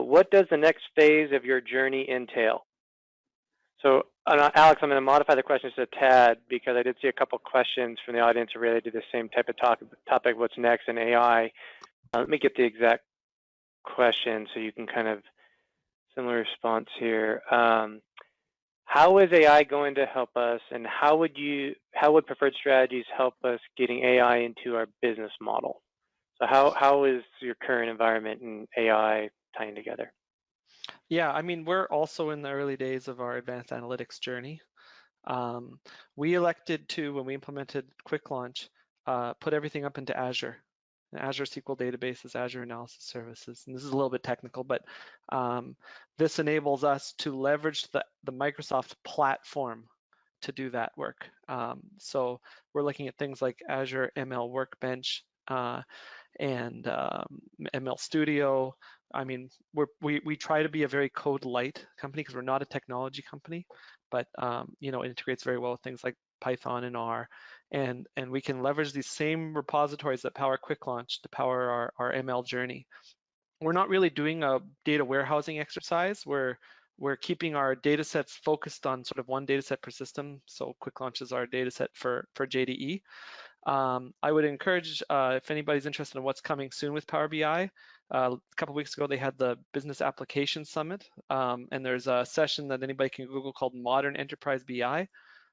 What does the next phase of your journey entail? So, Alex, I'm going to modify the questions a tad because I did see a couple questions from the audience related to the same type of topic, what's next in AI. Let me get the exact question so you can kind of similar response here. How is AI going to help us, and how would preferred strategies help us getting AI into our business model? So how is your current environment and AI tying together? Yeah, I mean, we're also in the early days of our advanced analytics journey. We elected to, when we implemented QuickLaunch, put everything up into Azure. Azure SQL databases, Azure analysis services. And this is a little bit technical, but this enables us to leverage the Microsoft platform to do that work. So we're looking at things like Azure ML Workbench and ML Studio. I mean, we try to be a very code light company because we're not a technology company, but you know, it integrates very well with things like Python and R, and we can leverage these same repositories that power QuickLaunch to power our ML journey. We're not really doing a data warehousing exercise. We're keeping our data sets focused on sort of one data set per system. So QuickLaunch is our data set for JDE. I would encourage, if anybody's interested in what's coming soon with Power BI, a couple of weeks ago they had the Business Application Summit, and there's a session that anybody can Google called Modern Enterprise BI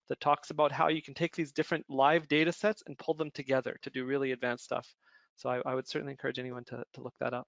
that talks about how you can take these different live data sets and pull them together to do really advanced stuff. So I would certainly encourage anyone to look that up.